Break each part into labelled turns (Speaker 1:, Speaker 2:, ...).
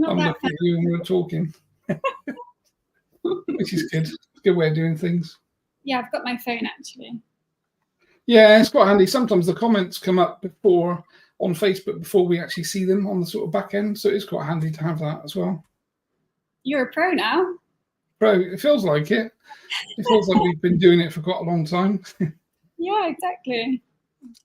Speaker 1: I'm looking at you and we're talking, which is good. Good way of doing things.
Speaker 2: Yeah, I've got my phone actually.
Speaker 1: Yeah, it's quite handy. Sometimes the comments come up before on Facebook before we actually see them on the sort of back end, so it's quite handy to have that as well.
Speaker 2: You're a pro now.
Speaker 1: Pro, it feels like it. It feels like we've been doing it for quite a long time.
Speaker 2: Yeah, exactly.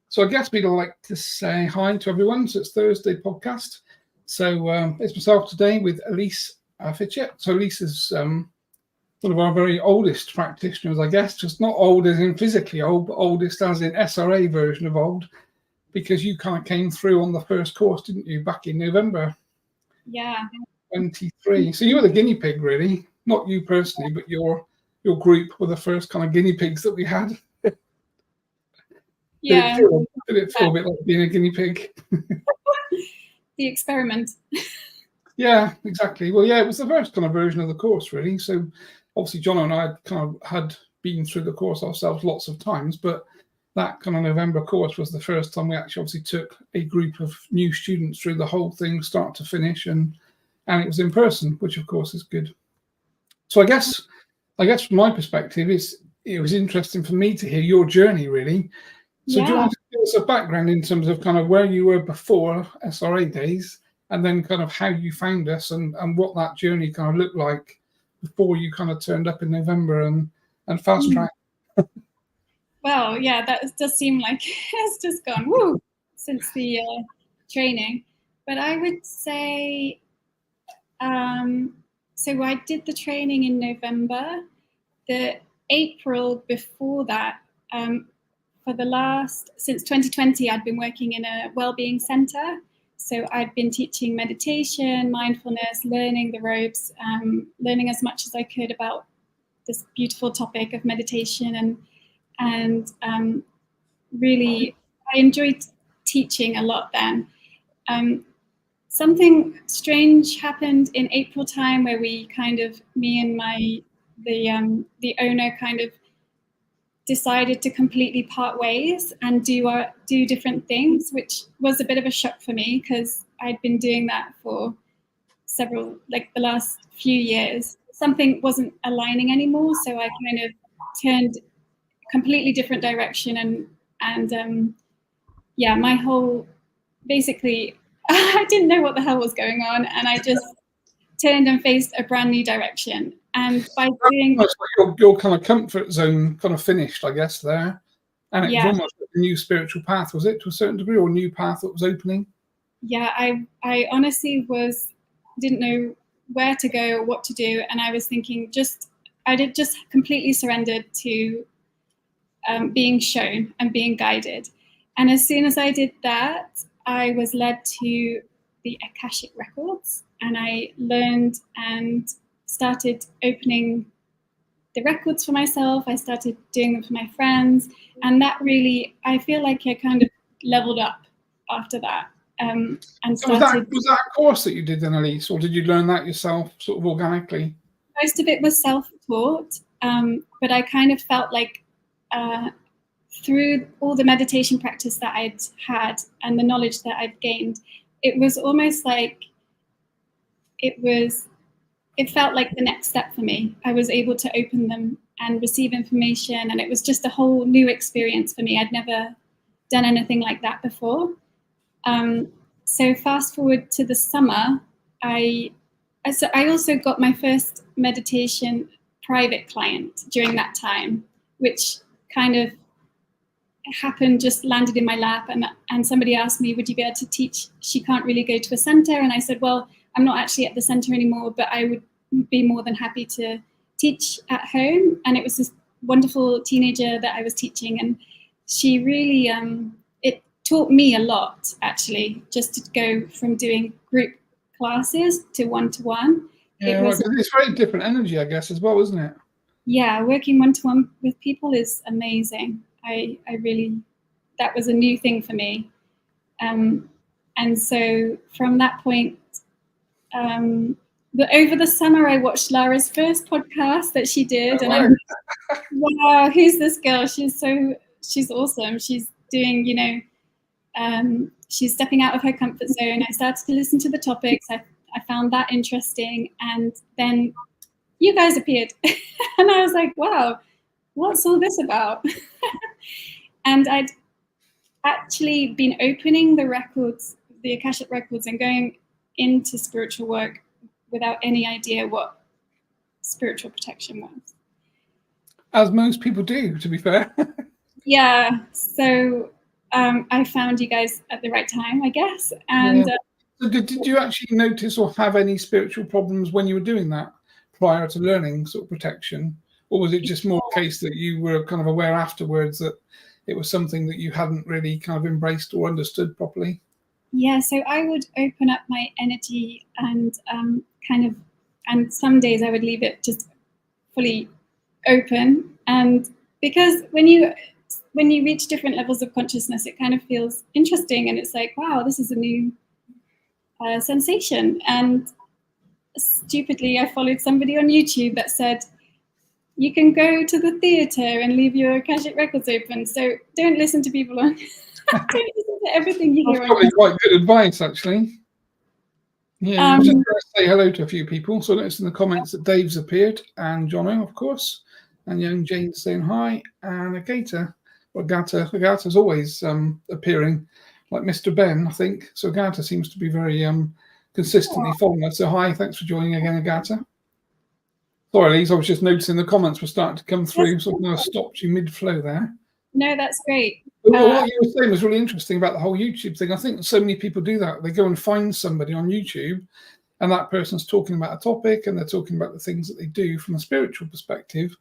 Speaker 1: So I guess we'd like to say hi to everyone. So it's Thursday podcast. So it's myself today with Elise Fitchett. So Elise is one of our very oldest practitioners, I guess. Just not old as in physically old, but oldest as in SRA version of old, because you kind of came through on the first course, didn't you, back in November?
Speaker 2: Yeah.
Speaker 1: 23. So you were the guinea pig, really. Not you personally, but your group were the first kind of guinea pigs that we had.
Speaker 2: Yeah.
Speaker 1: Did it feel a bit like being a guinea pig?
Speaker 2: The experiment.
Speaker 1: Yeah, exactly. Well, yeah, it was the first kind of version of the course, really. So obviously John and I had been through the course ourselves lots of times, but that kind of November course was the first time we actually obviously took a group of new students through the whole thing, start to finish, and it was in person, which of course is good. So I guess from my perspective, it was interesting for me to hear your journey, really. So do you want to give us a background in terms of kind of where you were before SRA days, and then kind of how you found us and what that journey kind of looked like before you kind of turned up in November and fast track?
Speaker 2: Well, yeah, that does seem like it's just gone woo since the training. But I would say, so I did the training in November. The April before that, since 2020, I'd been working in a wellbeing center. So I'd been teaching meditation, mindfulness, learning the ropes, learning as much as I could about this beautiful topic of meditation, and really I enjoyed teaching a lot then. Something strange happened in April time where me and the owner kind of decided to completely part ways and do different things, which was a bit of a shock for me because I'd been doing that for the last few years. Something wasn't aligning anymore, so I kind of turned a completely different direction, and my whole, basically, I didn't know what the hell was going on, and I just turned and faced a brand new direction. And by doing
Speaker 1: like your kind of comfort zone kind of finished, I guess, there. And it was almost like a new spiritual path, was it, to a certain degree, or a new path that was opening?
Speaker 2: Yeah, I honestly didn't know where to go or what to do. And I was thinking I did just completely surrendered to being shown and being guided. And as soon as I did that, I was led to the Akashic Records, and I learned and started opening the records for myself. I started doing them for my friends, and that really, I feel like I kind of leveled up after that. And started.
Speaker 1: Was that a course that you did then, Elise, or did you learn that yourself sort of organically?
Speaker 2: Most of it was self-taught, but I kind of felt like through all the meditation practice that I'd had and the knowledge that I'd gained, it was almost like it felt like the next step for me. I was able to open them and receive information, and it was just a whole new experience for me. I'd never done anything like that before. So fast forward to the summer, I also got my first meditation private client during that time, which kind of happened, just landed in my lap, and somebody asked me, would you be able to teach? She can't really go to a center. And I said, well, I'm not actually at the center anymore, but I would be more than happy to teach at home. And it was this wonderful teenager that I was teaching, and she really, it taught me a lot, actually, just to go from doing group classes to one-to-one.
Speaker 1: Yeah, it's very different energy, I guess, as well, isn't it?
Speaker 2: Yeah, working one-to-one with people is amazing. I really, that was a new thing for me. And so from that point, over the summer, I watched Lara's first podcast that she did, and I'm like, wow, who's this girl? She's awesome. She's doing, she's stepping out of her comfort zone. I started to listen to the topics. I I found that interesting. And then you guys appeared. And I was like, wow, what's all this about? And I'd actually been opening the records, the Akashic Records, and going into spiritual work without any idea what spiritual protection was.
Speaker 1: As most people do, to be fair.
Speaker 2: Yeah, so I found you guys at the right time, I guess. And
Speaker 1: yeah. So did you actually notice or have any spiritual problems when you were doing that prior to learning sort of protection? Or was it just more a case that you were kind of aware afterwards that it was something that you hadn't really kind of embraced or understood properly?
Speaker 2: Yeah, so I would open up my energy and and some days I would leave it just fully open. And because when you reach different levels of consciousness, it kind of feels interesting, and it's like, wow, this is a new sensation. And stupidly, I followed somebody on YouTube that said, you can go to the theatre and leave your Akashic Records open. So don't listen to people on, don't listen to everything you hear.
Speaker 1: That's probably quite good advice, actually. Yeah, I'm just going to say hello to a few people. So notice in the comments that Dave's appeared, and Jono, of course, and young Jane's saying hi, and Agata. Well, Agata's always appearing, like Mr. Ben, I think. So Agata seems to be very consistently following us. So hi, thanks for joining again, Agata. Sorry, Elise, I was just noticing the comments were starting to come through, so I'm going to stop you mid-flow there.
Speaker 2: No, that's great.
Speaker 1: What you were saying was really interesting about the whole YouTube thing. I think so many people do that. They go and find somebody on YouTube, and that person's talking about a topic, and they're talking about the things that they do from a spiritual perspective,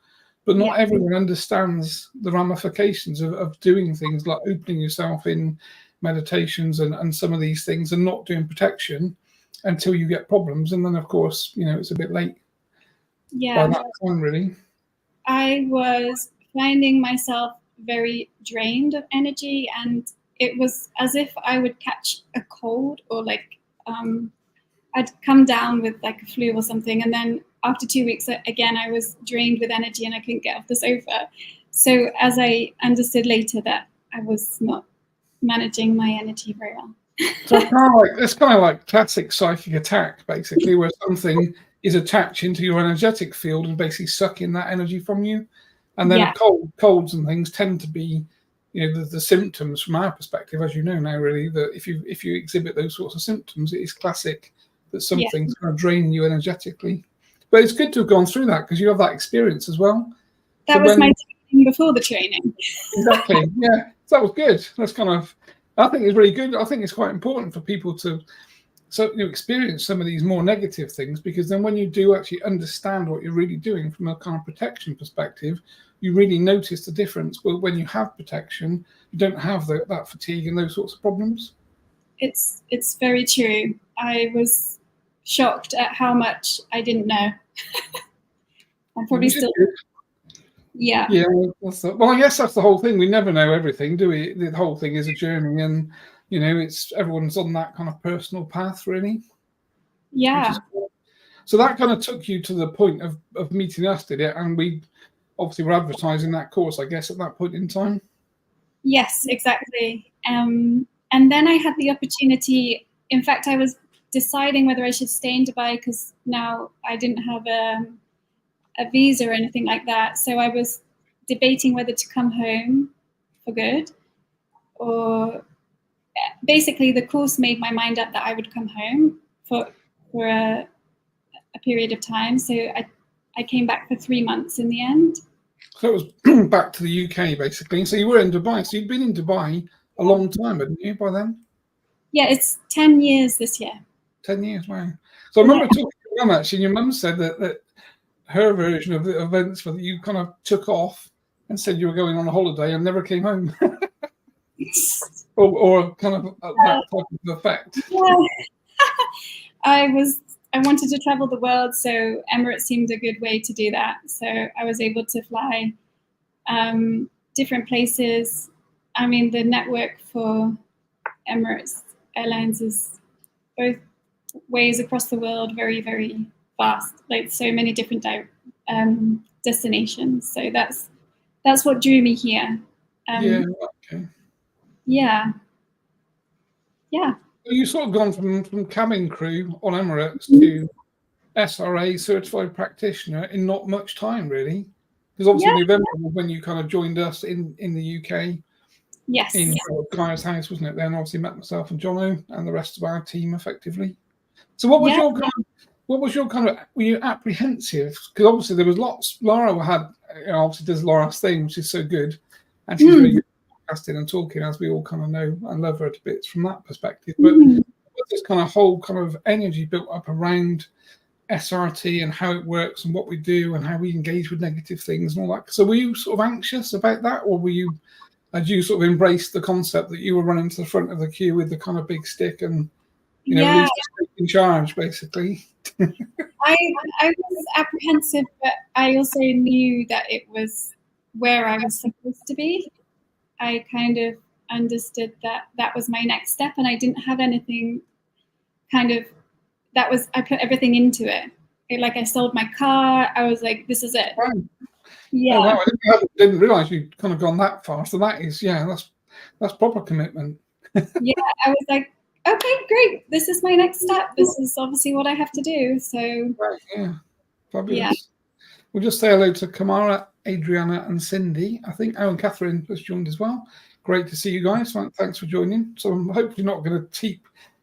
Speaker 1: but not everyone understands the ramifications of doing things like opening yourself in meditations and some of these things, and not doing protection until you get problems. And then, of course, you know, it's a bit late.
Speaker 2: Yeah,
Speaker 1: by that time, really.
Speaker 2: I was finding myself very drained of energy, and it was as if I would catch a cold, or like I'd come down with like a flu or something, and then after 2 weeks again I was drained with energy and I couldn't get off the sofa. So as I understood later, that I was not managing my energy very well.
Speaker 1: So it's kind of like classic psychic attack, basically, where something is attached into your energetic field and basically sucking that energy from you. And then colds and things tend to be, you know, the symptoms from our perspective, as you know now, really, that if you exhibit those sorts of symptoms, it is classic that something's kind of draining you energetically. But it's good to have gone through that because you have that experience as well.
Speaker 2: That was my training before the training.
Speaker 1: Exactly. Yeah. So that was good. That's kind of, I think it's really good. I think it's quite important for people to experience some of these more negative things, because then when you do actually understand what you're really doing from a kind of protection perspective, you really notice the difference. Well, when you have protection, you don't have that fatigue and those sorts of problems.
Speaker 2: It's very true. I was shocked at how much I didn't know. I'm probably still. Yeah.
Speaker 1: Yeah. Well, I guess that's the whole thing. We never know everything, do we? The whole thing is a journey, and you know, everyone's on that kind of personal path, really.
Speaker 2: Yeah.
Speaker 1: Cool. So that kind of took you to the point of meeting us, did it? And we obviously were advertising that course, I guess, at that point in time.
Speaker 2: Yes, exactly. And then I had the opportunity. In fact, I was deciding whether I should stay in Dubai, because now I didn't have a visa or anything like that. So I was debating whether to come home for good, or basically the course made my mind up that I would come home for a period of time. So I came back for 3 months in the end.
Speaker 1: So it was back to the UK, basically. So you were in Dubai. So you'd been in Dubai a long time, hadn't you, by then?
Speaker 2: Yeah, it's 10 years this year.
Speaker 1: 10 years, wow. So I remember talking to your mum, actually, and your mum said that her version of the events was that you kind of took off and said you were going on a holiday and never came home. or kind of that type of effect.
Speaker 2: Yeah. I wanted to travel the world, so Emirates seemed a good way to do that. So I was able to fly different places. I mean, the network for Emirates Airlines is both ways across the world, very, very fast, like so many different destinations. So that's what drew me here.
Speaker 1: Yeah, okay.
Speaker 2: Yeah.
Speaker 1: you sort of gone from cabin crew on Emirates to SRA certified practitioner in not much time, really. Because obviously November was when you kind of joined us in the UK.
Speaker 2: Yes.
Speaker 1: In Guy's house, wasn't it? Then obviously met myself and Jono and the rest of our team effectively. So what was your kind of, were you apprehensive? Because obviously there was lots. Laura had, obviously does Laura's thing, which is so good, and she's really good at podcasting and talking, as we all kind of know and love her to bits from that perspective. But this kind of whole kind of energy built up around SRT and how it works and what we do and how we engage with negative things and all that. So were you sort of anxious about that, or had you sort of embraced the concept that you were running to the front of the queue with the kind of big stick and Elise was in charge, basically?
Speaker 2: I was apprehensive, but I also knew that it was where I was supposed to be. I kind of understood that that was my next step, and I didn't have anything I put everything into it. Like I sold my car. I was like, this is it.
Speaker 1: Right.
Speaker 2: Yeah.
Speaker 1: Oh, wow. I didn't realise you'd kind of gone that far. So that is, that's proper commitment.
Speaker 2: Yeah, I was like, okay, great. This is my next step. This is obviously what I have to do. So
Speaker 1: right, yeah, fabulous.
Speaker 2: Yeah.
Speaker 1: We'll just say hello to Kamara, Adriana, and Cindy. I think and Catherine has joined as well. Great to see you guys. Thanks for joining. So I'm hopefully not going to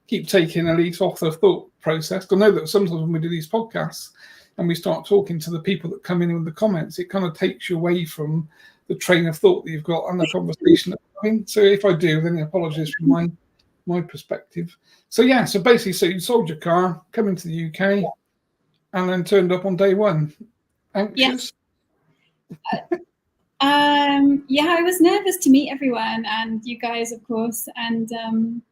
Speaker 1: keep taking Elise off the thought process. I know that sometimes when we do these podcasts and we start talking to the people that come in with the comments, it kind of takes you away from the train of thought that you've got and the conversation that we're having. So if I do, then apologies from my perspective. So basically, you sold your car, come into the UK, and then turned up on day one. Anxious?
Speaker 2: I was nervous to meet everyone and you guys, of course, and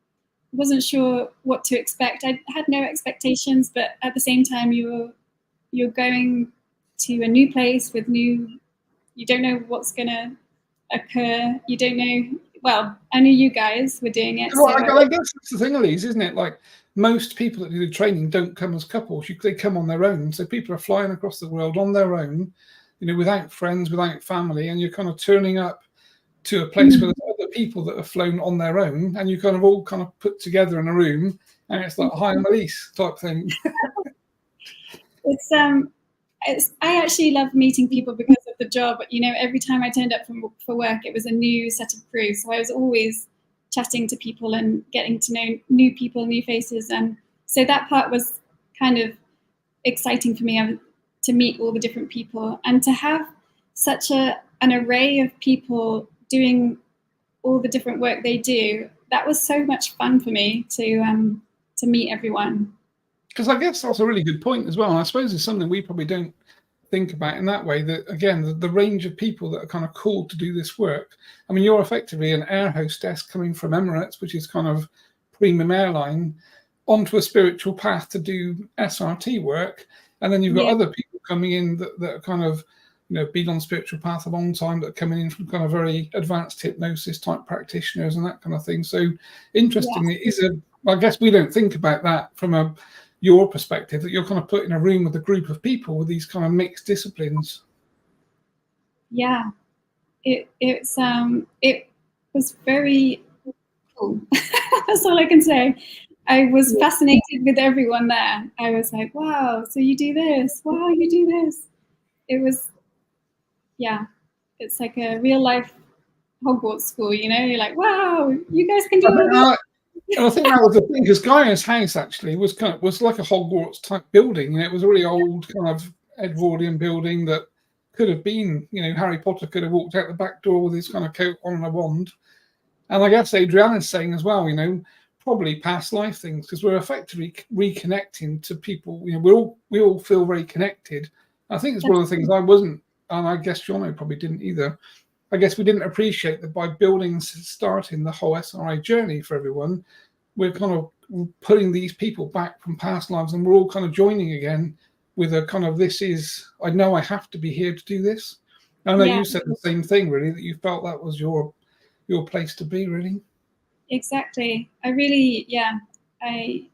Speaker 2: wasn't sure what to expect. I had no expectations, but at the same time, you're going to a new place with you don't know what's going to occur. You don't know. Well, I knew you guys were doing it.
Speaker 1: Well, I guess that's the thing, Elise, isn't it? Like most people that do the training don't come as couples. They come on their own. So people are flying across the world on their own, without friends, without family, and you're kind of turning up to a place where there's other people that have flown on their own, and you kind of all kind of put together in a room, and it's like, hi, I'm Elise type thing.
Speaker 2: I actually love meeting people because of the job. Every time I turned up for work, it was a new set of crew. So I was always chatting to people and getting to know new people, new faces. And so that part was kind of exciting for me, to meet all the different people and to have such an array of people doing all the different work they do. That was so much fun for me to meet everyone.
Speaker 1: Because I guess that's a really good point as well. And I suppose it's something we probably don't think about in that way, that, again, the range of people that are kind of called to do this work. I mean, you're effectively an air hostess coming from Emirates, which is kind of premium airline, onto a spiritual path to do SRT work. And then you've got other people coming in that are kind of, been on spiritual path a long time, that are coming in from kind of very advanced hypnosis type practitioners and that kind of thing. So interestingly, I guess we don't think about that from your perspective, that you're kind of put in a room with a group of people with these kind of mixed disciplines.
Speaker 2: Yeah, it was very cool. That's all I can say. I was fascinated with everyone there. I was like, wow, so you do this. Wow, you do this. It was, it's like a real life Hogwarts school, you're like, wow, you guys can do it.
Speaker 1: And I think that was the thing, because Gaia's house actually was like a Hogwarts type building. It was a really old kind of Edwardian building that could have been, Harry Potter could have walked out the back door with his kind of coat on and a wand. And I guess Adriana's saying as well, probably past life things, because we're effectively reconnecting to people. We all feel very connected. I think it's one of the things I wasn't, and I guess Jono probably didn't either. I guess we didn't appreciate that by starting the whole SRI journey for everyone, we're kind of putting these people back from past lives, and we're all kind of joining again with a kind of, I know I have to be here to do this. I know you said the same thing, really, that you felt that was your place to be, really.
Speaker 2: Exactly. I really, I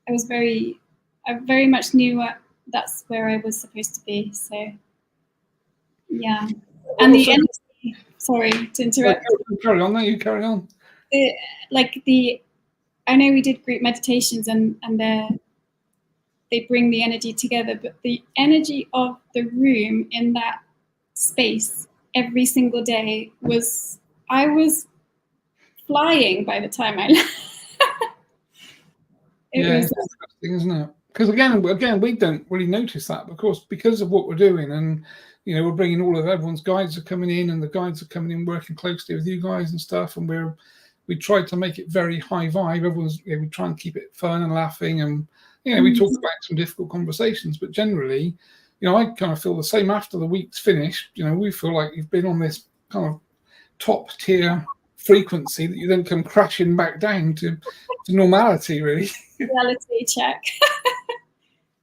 Speaker 2: very much knew that's where I was supposed to be. So, yeah. And the energy, sorry to interrupt.
Speaker 1: Carry on, you carry on.
Speaker 2: The I know we did group meditations and they bring the energy together, but the energy of the room in that space every single day I was flying by the time I left.
Speaker 1: It's interesting, isn't it? Because again, we don't really notice that, of course, because of what we're doing, and we're bringing all of everyone's guides are coming in, and the guides are coming in working closely with you guys and stuff, and we try to make it very high vibe. Everyone's we try and keep it fun and laughing, and we talk about some difficult conversations, but generally, I kind of feel the same after the week's finished. We feel like you've been on this kind of top tier frequency that you then come crashing back down to normality, really.
Speaker 2: Reality check.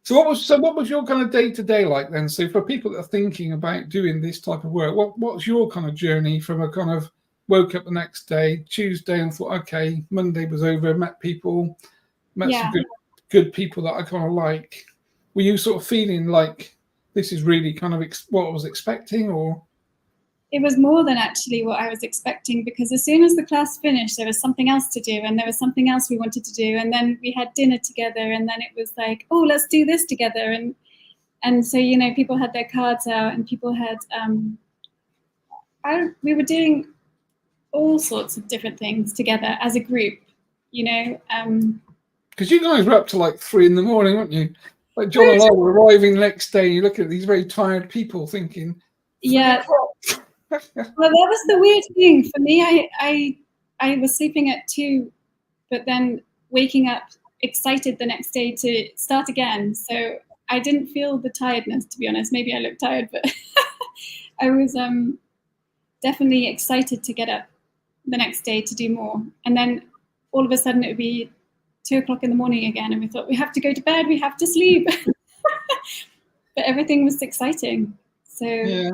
Speaker 1: So what was your kind of day-to-day like then? So for people that are thinking about doing this type of work, what's your kind of journey from a kind of woke up the next day, Tuesday, and thought, okay, Monday was over, met some good people that I kind of like. Were you sort of feeling like this is really kind of what I was expecting, or?
Speaker 2: It was more than actually what I was expecting, because as soon as the class finished, there was something else to do, and there was something else we wanted to do, and then we had dinner together, and then it was like, oh, let's do this together, and so people had their cards out, and people had we were doing all sorts of different things together as a group,
Speaker 1: because you guys were up to like 3 a.m, weren't you? Like John and I were arriving the next day. You look at these very tired people, thinking,
Speaker 2: yeah. Well, that was the weird thing for me. I was sleeping at 2, but then waking up excited the next day to start again. So I didn't feel the tiredness, to be honest. Maybe I looked tired, but I was definitely excited to get up the next day to do more. And then all of a sudden it would be 2:00 a.m. again, and we thought, we have to go to bed, we have to sleep. But everything was exciting. So
Speaker 1: yeah,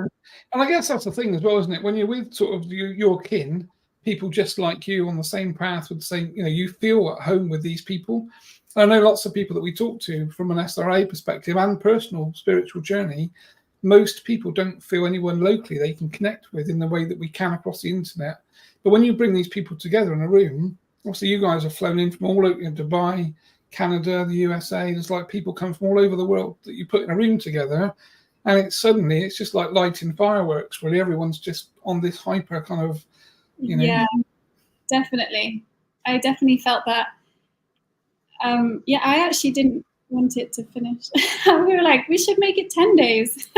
Speaker 1: and I guess that's the thing as well, isn't it? When you're with sort of your kin, people just like you on the same path with the same, you feel at home with these people. I know lots of people that we talk to from an SRA perspective and personal spiritual journey. Most people don't feel anyone locally they can connect with in the way that we can across the internet. But when you bring these people together in a room, obviously you guys have flown in from all over Dubai, Canada, the USA. There's like people come from all over the world that you put in a room together. And it's just like lighting fireworks, really. Everyone's just on this hyper kind of,
Speaker 2: Yeah, definitely. I definitely felt that. I actually didn't want it to finish. We were like, we should make it 10 days.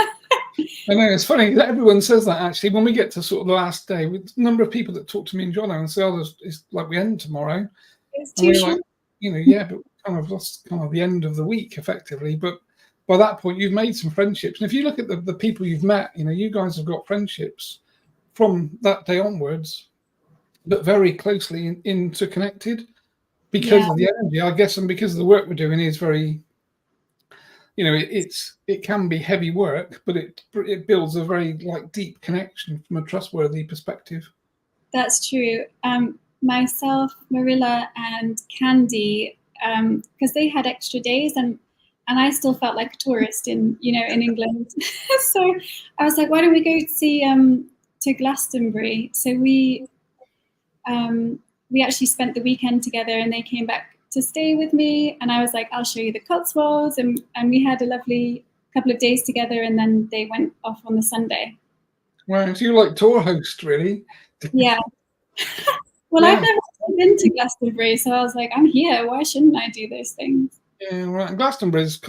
Speaker 1: I know, it's funny that everyone says that, actually. When we get to sort of the last day, with the number of people that talk to me and John and say, oh, it's like we end tomorrow.
Speaker 2: It's too short.
Speaker 1: Like, but kind of that's kind of the end of the week, effectively. But by that point, you've made some friendships. And if you look at the people you've met, you guys have got friendships from that day onwards, but very closely interconnected because of the energy, I guess, and because of the work we're doing is very, it can be heavy work, but it builds a very deep connection from a trustworthy perspective.
Speaker 2: That's true. Myself, Marilla, and Candy, because they had extra days, and I still felt like a tourist in England. So I was like, why don't we go see to Glastonbury? So we actually spent the weekend together, and they came back to stay with me, and I was like, I'll show you the Cotswolds, and we had a lovely couple of days together, and then they went off on the Sunday.
Speaker 1: Wow, so you're like tour host, really?
Speaker 2: Yeah. Well, I've never been to Glastonbury, so I was like, I'm here. Why shouldn't I do those things?
Speaker 1: Yeah, right. And Glastonbury is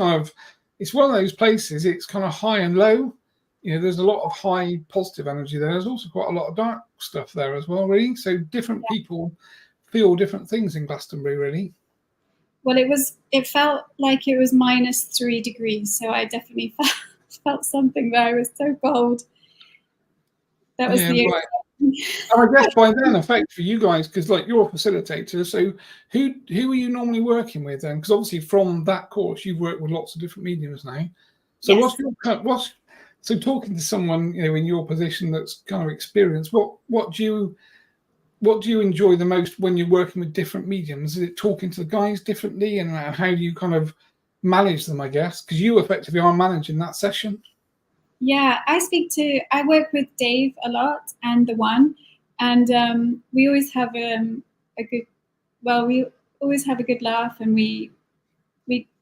Speaker 1: it's one of those places. It's kind of high and low. There's a lot of high positive energy there. There's also quite a lot of dark stuff there as well, really. So different people feel different things in Glastonbury, really.
Speaker 2: Well, it felt like it was -3 degrees, so I definitely felt something there. I was so cold. That was
Speaker 1: right. And I guess by then, effect for you guys, because you're a facilitator. So who are you normally working with then? Because obviously from that course, you've worked with lots of different mediums now. So yes. So talking to someone in your position that's kind of experienced, what do you enjoy the most when you're working with different mediums? Is it talking to the guys differently, and how do you kind of manage them, I guess? Because you effectively are managing that session.
Speaker 2: Yeah, I work with Dave a lot and the One, and we always have a good, always have a good laugh, and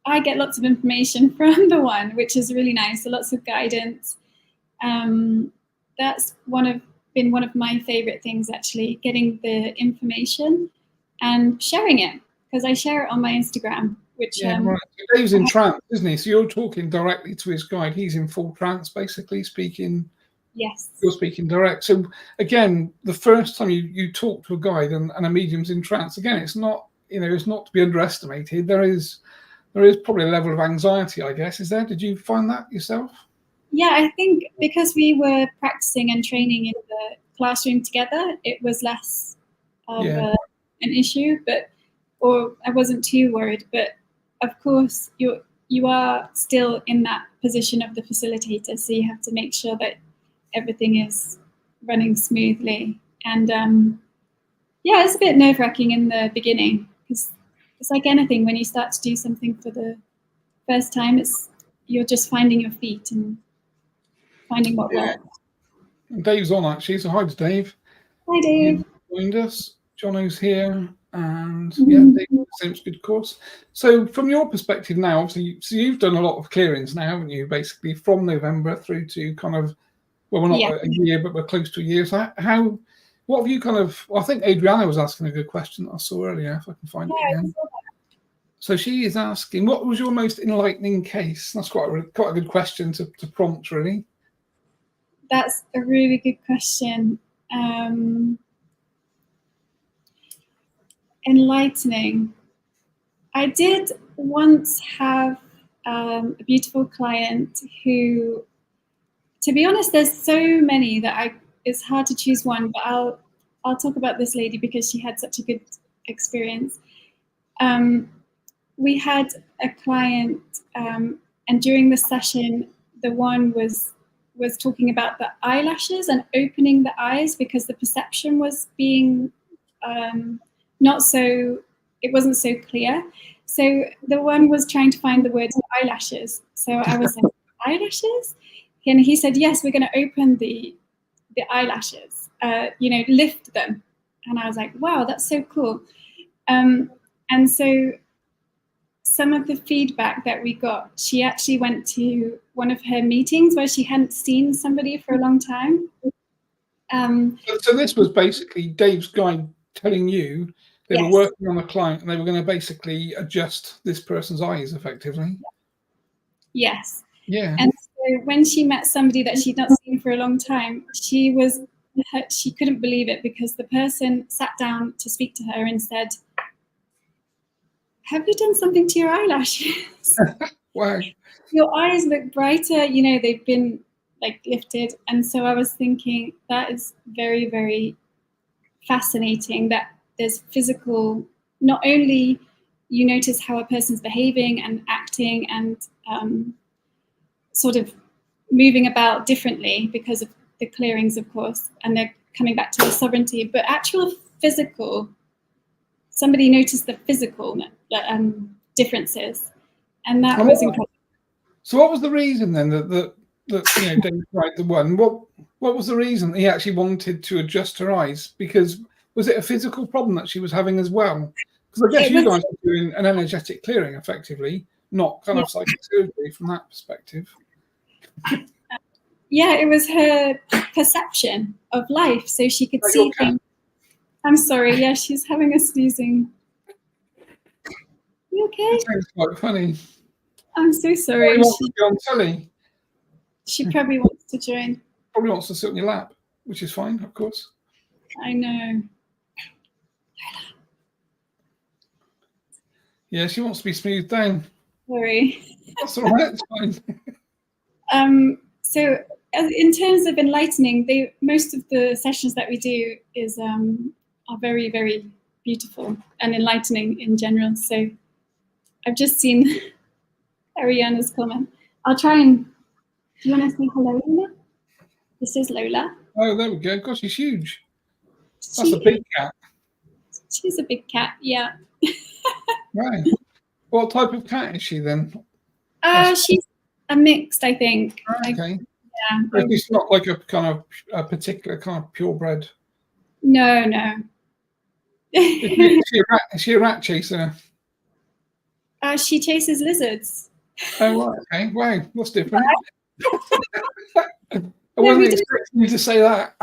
Speaker 2: I get lots of information from the one, which is really nice. So lots of guidance. That's been one of my favorite things, actually, getting the information and sharing it, because I share it on my Instagram. Which
Speaker 1: right. So Dave's in trance, isn't he? So you're talking directly to his guide. He's in full trance, basically speaking.
Speaker 2: Yes.
Speaker 1: You're speaking direct. So again, the first time you talk to a guide and a medium's in trance, again, it's not to be underestimated. There is probably a level of anxiety, I guess. Is there? Did you find that yourself?
Speaker 2: Yeah, I think because we were practicing and training in the classroom together, it was less of an issue, or I wasn't too worried. But of course, you are still in that position of the facilitator, so you have to make sure that everything is running smoothly. And it's a bit nerve-wracking in the beginning, because it's like anything, when you start to do something for the first time, you're just finding your feet and finding what works.
Speaker 1: Dave's on, actually, so hi to Dave.
Speaker 2: Hi, Dave.
Speaker 1: Joined us. Jono's here, and Dave, seems good course. So from your perspective now, obviously, so you've done a lot of clearings now, haven't you? Basically, from November through to kind of, well, we're not a year, but we're close to a year. So what have you kind of? Well, I think Adriana was asking a good question that I saw earlier. If I can find it again. So she is asking, what was your most enlightening case? That's quite a good question to prompt, really.
Speaker 2: That's a really good question. Enlightening. I did once have a beautiful client who, to be honest, there's so many that it's hard to choose one, but I'll talk about this lady because she had such a good experience. We had a client, and during the session, the one was talking about the eyelashes and opening the eyes, because the perception was being it wasn't so clear. So the one was trying to find the words eyelashes. So I was like, eyelashes? And he said, yes, we're going to open the eyelashes, lift them. And I was like, wow, that's so cool. And so some of the feedback that we got, she actually went to one of her meetings where she hadn't seen somebody for a long time.
Speaker 1: So this was basically Dave's guide telling you they were working on a client and they were going to basically adjust this person's eyes effectively.
Speaker 2: Yes.
Speaker 1: Yeah.
Speaker 2: And so when she met somebody that she'd not seen for a long time, she couldn't believe it, because the person sat down to speak to her and said, have you done something to your eyelashes?
Speaker 1: Wow.
Speaker 2: Your eyes look brighter, they've been like lifted. And so I was thinking, that is very, very fascinating, that there's physical, not only you notice how a person's behaving and acting and sort of moving about differently because of the clearings, of course, and they're coming back to the sovereignty, but actual physical, somebody noticed the physical differences, and that was incredible.
Speaker 1: So what was the reason then that Dave tried the one? What was the reason that he actually wanted to adjust her eyes? Because was it a physical problem that she was having as well? Because I guess you guys were doing an energetic clearing effectively, not kind of psychic surgery from that perspective.
Speaker 2: Yeah, it was her perception of life, so she could see things. I'm sorry, yeah, she's having a sneezing. You okay?
Speaker 1: It sounds quite funny.
Speaker 2: I'm so sorry.
Speaker 1: She wants to be on telly.
Speaker 2: She probably wants to join.
Speaker 1: Probably wants to sit on your lap, which is fine, of course.
Speaker 2: I know.
Speaker 1: Yeah, she wants to be smoothed down.
Speaker 2: Sorry.
Speaker 1: That's all right, it's fine.
Speaker 2: So in terms of enlightening, most of the sessions that we do are very, very beautiful and enlightening in general. So I've just seen Ariana's comment. I'll try and, do you want to say hello, Lola? This is Lola.
Speaker 1: Oh, there we go. Gosh, she's huge. That's a big cat.
Speaker 2: She's a big cat, yeah.
Speaker 1: Right. What type of cat is she then?
Speaker 2: She's a mixed, I think.
Speaker 1: Okay.
Speaker 2: Yeah.
Speaker 1: It's not like a kind of a particular kind of purebred.
Speaker 2: No.
Speaker 1: Is she a rat chaser?
Speaker 2: She chases lizards.
Speaker 1: Oh, right, okay. Wow, that's different. I
Speaker 2: No,
Speaker 1: wasn't
Speaker 2: we do.
Speaker 1: expecting you to say that.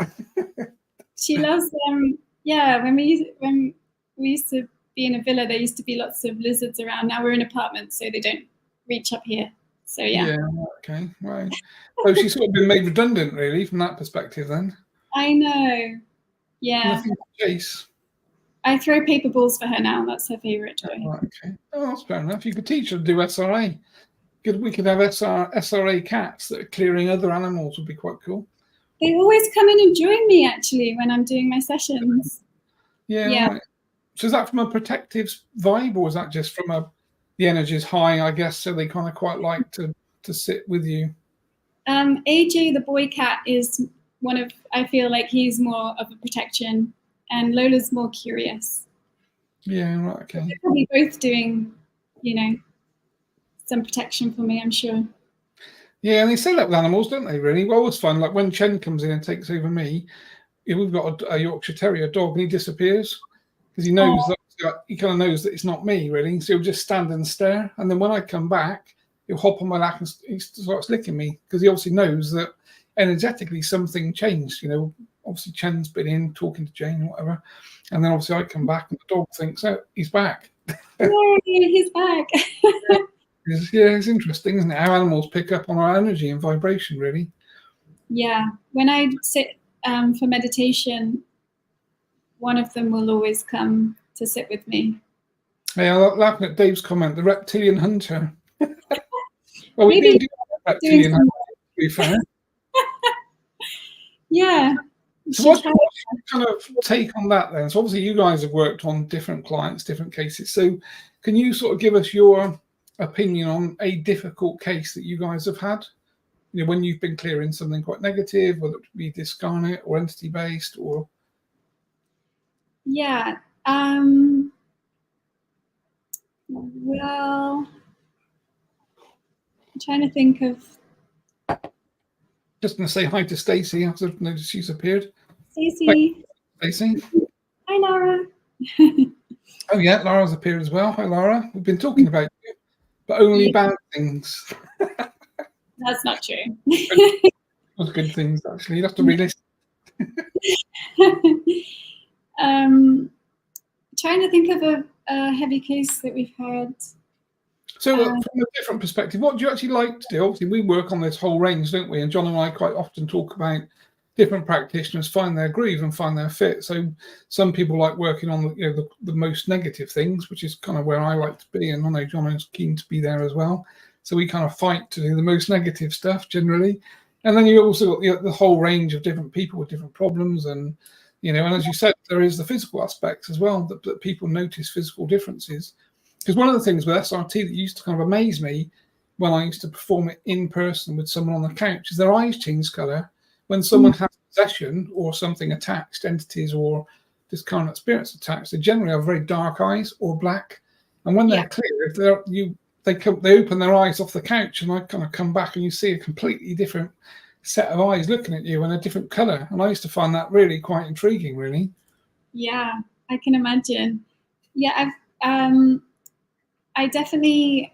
Speaker 2: She loves them. Yeah, when we used to be in a villa, there used to be lots of lizards around. Now we're in apartments, so they don't reach up here. So yeah.
Speaker 1: Yeah, okay, right. So she's sort of been made redundant, really, from that perspective, then.
Speaker 2: I know. Yeah.
Speaker 1: Nothing to chase.
Speaker 2: I throw paper balls for her now. That's her favorite toy.
Speaker 1: Oh, right, okay. Oh, that's fair enough. You could teach her to do SRA. We could have SRA cats that are clearing other animals. Would be quite cool.
Speaker 2: They always come in and join me, actually, when I'm doing my sessions.
Speaker 1: Yeah,
Speaker 2: Yeah.
Speaker 1: right. So is that from a protective vibe, or is that just from the energy's high, I guess, so they kind of quite like to sit with you?
Speaker 2: AJ, the boy cat, is I feel like he's more of a protection, and Lola's more curious.
Speaker 1: Yeah, right, okay.
Speaker 2: They're probably both doing, some protection for me, I'm sure.
Speaker 1: Yeah, and they say that with animals, don't they, really? Well, it's fun. Like when Chen comes in and takes over me, we've got a Yorkshire Terrier dog, and he disappears because he knows that he kind of knows that it's not me, really. So he'll just stand and stare. And then when I come back, he'll hop on my lap and he starts licking me because he obviously knows that energetically something changed. Obviously Chen's been in talking to Jane or whatever. And then obviously I come back and the dog thinks, oh, he's back.
Speaker 2: Yay, he's back.
Speaker 1: Yeah, it's interesting, isn't it? How animals pick up on our energy and vibration, really.
Speaker 2: Yeah. When I sit for meditation, one of them will always come to sit with me.
Speaker 1: Hey, I'm laughing at Dave's comment, the reptilian hunter. Well, we do have a reptilian hunter, to be fair.
Speaker 2: Yeah.
Speaker 1: So what's your kind of take on that then? So obviously you guys have worked on different clients, different cases. So can you sort of give us your opinion on a difficult case that you guys have had? When you've been clearing something quite negative, whether it be discarnate or entity-based or...
Speaker 2: Yeah. Well, I'm trying to think of...
Speaker 1: Just going to say hi to Stacey. I've noticed she's appeared.
Speaker 2: Stacey.
Speaker 1: Stacey.
Speaker 2: Hi, Laura.
Speaker 1: Oh, yeah, Laura's appeared as well. Hi, Laura. We've been talking about you, but only bad things.
Speaker 2: That's not true.
Speaker 1: Those good things, actually. You'd have to read this.
Speaker 2: Trying to think of a heavy case that we've had.
Speaker 1: So from a different perspective, what do you actually like to do? Obviously, we work on this whole range, don't we? And John and I quite often talk about different practitioners find their groove and find their fit. So some people like working on the most negative things, which is kind of where I like to be. And I know John is keen to be there as well. So we kind of fight to do the most negative stuff generally. And then you also got the whole range of different people with different problems. And, and as you said, there is the physical aspects as well, that people notice physical differences. Because one of the things with SRT that used to kind of amaze me when I used to perform it in person with someone on the couch is their eyes change colour. When someone has possession or something attached, entities or discarnate spirits attached, they generally have very dark eyes or black. And when they're clear, they open their eyes off the couch, and I kind of come back and you see a completely different set of eyes looking at you in a different colour. And I used to find that really quite intriguing, really.
Speaker 2: Yeah, I can imagine. Yeah, I've definitely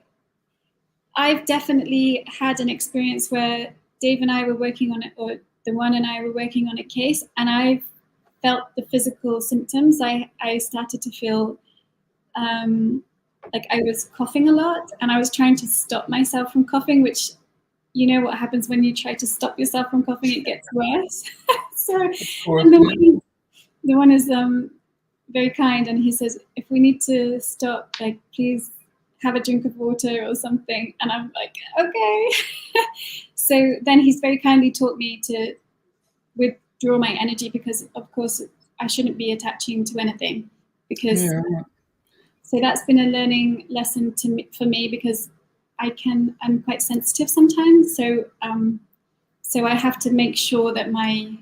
Speaker 2: had an experience where Dave and I were working on it, or the one and I were working on a case, and I felt the physical symptoms. I started to feel like I was coughing a lot, and I was trying to stop myself from coughing, which what happens when you try to stop yourself from coughing, it gets worse. So and the one is very kind, and he says, if we need to stop, like, please have a drink of water or something. And I'm like, okay. So then he's very kindly taught me to withdraw my energy, because of course I shouldn't be attaching to anything, because so that's been a learning lesson for me, because I'm quite sensitive sometimes. So so I have to make sure that my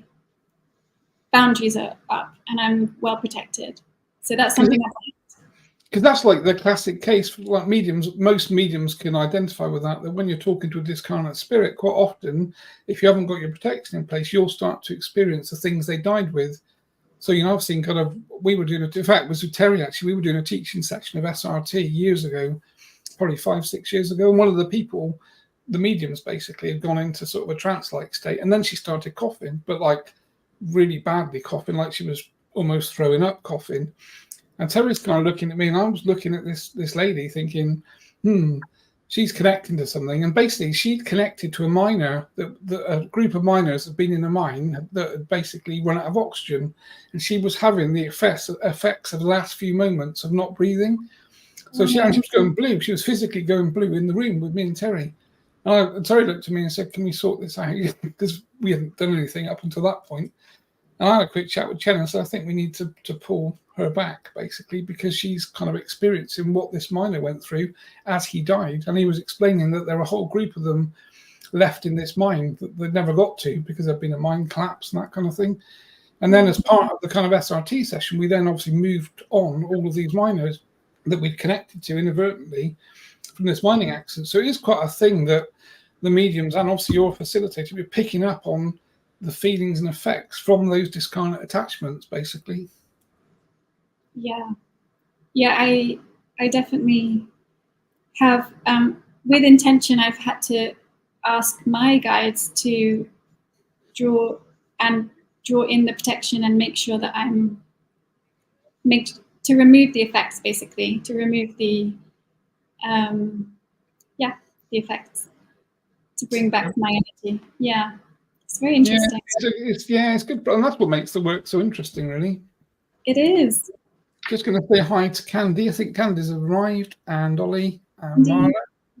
Speaker 2: boundaries are up and I'm well protected. So that's something
Speaker 1: because that's like the classic case, like mediums. Most mediums can identify with that when you're talking to a discarnate spirit, quite often, if you haven't got your protection in place, you'll start to experience the things they died with. So, I've seen we were doing, in fact, it was with Terry actually, we were doing a teaching section of SRT years ago, probably 5-6 years ago. And one of the people, the mediums basically, had gone into sort of a trance-like state. And then she started coughing, but like really badly coughing, like she was almost throwing up coughing. And Terry's kind of looking at me, and I was looking at this lady thinking, she's connecting to something. And basically she'd connected to a miner, that a group of miners had been in a mine that had basically run out of oxygen. And she was having the effects of the last few moments of not breathing. So she was going blue. She was physically going blue in the room with me and Terry. And Terry looked at me and said, can we sort this out? Because we hadn't done anything up until that point. And I had a quick chat with Chen and said, I think we need to pull her back, basically, because she's kind of experiencing what this miner went through as he died. And he was explaining that there were a whole group of them left in this mine that they never got to because there'd been a mine collapse and that kind of thing. And then as part of the kind of SRT session, we then obviously moved on all of these miners that we'd connected to inadvertently from this mining accident. So it is quite a thing that the mediums and obviously your facilitator be picking up on the feelings and effects from those discarnate attachments, basically.
Speaker 2: Yeah, I definitely have, with intention, I've had to ask my guides to draw in the protection and make sure that to remove the effects, basically, to remove the effects, to bring back my energy. Yeah, it's very interesting.
Speaker 1: It's good, and that's what makes the work so interesting, really.
Speaker 2: It is.
Speaker 1: Just going to say hi to Candy. I think Candy's arrived, and Ollie, and Marla,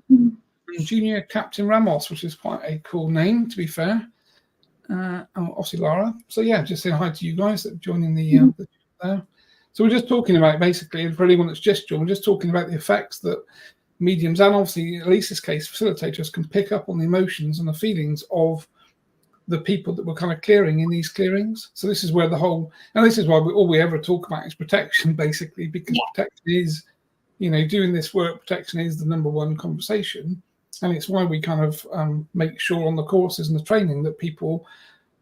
Speaker 1: and Junior Captain Ramos, which is quite a cool name, to be fair. And obviously Lara. So yeah, just saying hi to you guys that are joining the there. So we're just talking about, basically, for anyone that's just joined, we're just talking about the effects that mediums and obviously in Elise's case, facilitators can pick up on the emotions and the feelings of the people that we're kind of clearing in these clearings. So this is where this is why all we ever talk about is protection, basically, because protection is, doing this work, protection is the number one conversation. And it's why we kind of make sure on the courses and the training that people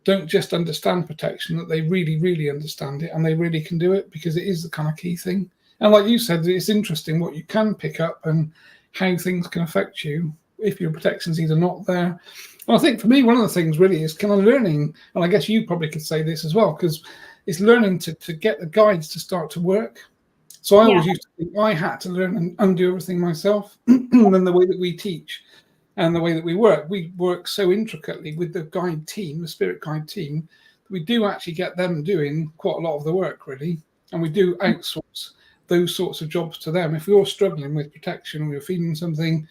Speaker 1: don't just understand protection, that they really, really understand it and they really can do it, because it is the kind of key thing. And like you said, it's interesting what you can pick up and how things can affect you if your protection's either not there. Well, I think for me, one of the things really is kind of learning, and I guess you probably could say this as well, because it's learning to get the guides to start to work. So I always used to think I had to learn and undo everything myself. And then the way that we teach and the way that we work so intricately with the guide team, the spirit guide team, that we do actually get them doing quite a lot of the work, really. And we do outsource those sorts of jobs to them. If you're struggling with protection or you're feeling something,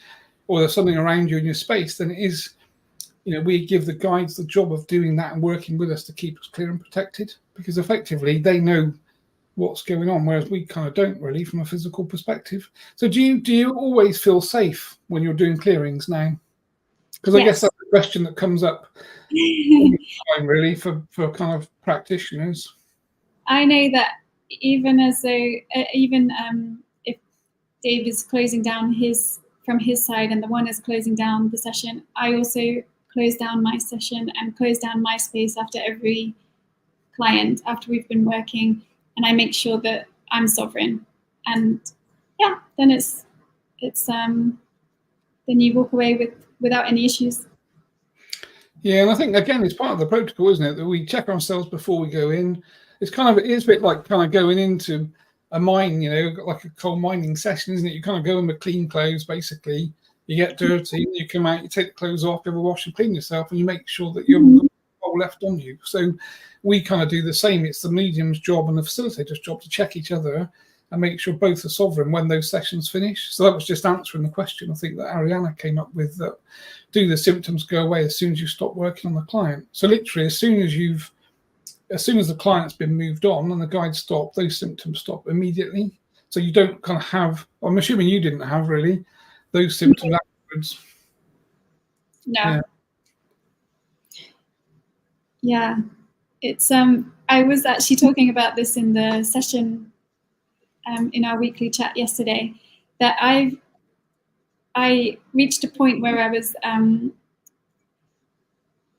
Speaker 1: or there's something around you in your space, then it is, we give the guides the job of doing that and working with us to keep us clear and protected, because effectively they know what's going on, whereas we kind of don't really from a physical perspective. So do you always feel safe when you're doing clearings now? Because I guess that's the question that comes up really for kind of practitioners.
Speaker 2: I know that even if Dave is closing down from his side and the one is closing down the session, I also close down my session and close down my space after every client, after we've been working, and I make sure that I'm sovereign. And then then you walk away without any issues.
Speaker 1: Yeah, and I think again it's part of the protocol, isn't it, that we check ourselves before we go in. It is a bit like kind of going into a mine, like a coal mining session, isn't it? You kind of go in with clean clothes, basically. You get dirty, you come out, you take the clothes off, you have a wash and clean yourself, and you make sure that you haven't got coal left on you. So we kind of do the same. It's the medium's job and the facilitator's job to check each other and make sure both are sovereign when those sessions finish. So that was just answering the question I think that Ariana came up with, that do the symptoms go away as soon as you stop working on the client? So literally as soon as the client's been moved on and the guide stopped, those symptoms stop immediately. So you don't kind of have, I'm assuming you didn't have really those symptoms afterwards.
Speaker 2: No. Yeah. It's I was actually talking about this in the session in our weekly chat yesterday, that I reached a point where I was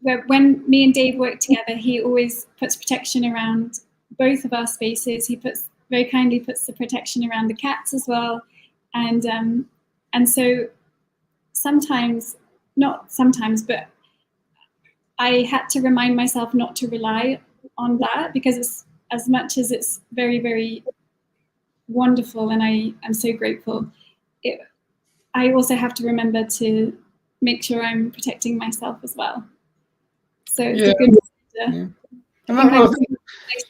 Speaker 2: where when me and Dave work together, he always puts protection around both of our spaces. He very kindly puts the protection around the cats as well, and so sometimes, not sometimes, but I had to remind myself not to rely on that, because it's, as much as it's very, very wonderful and I'm so grateful, I also have to remember to make sure I'm protecting myself as well. So it's a good reminder.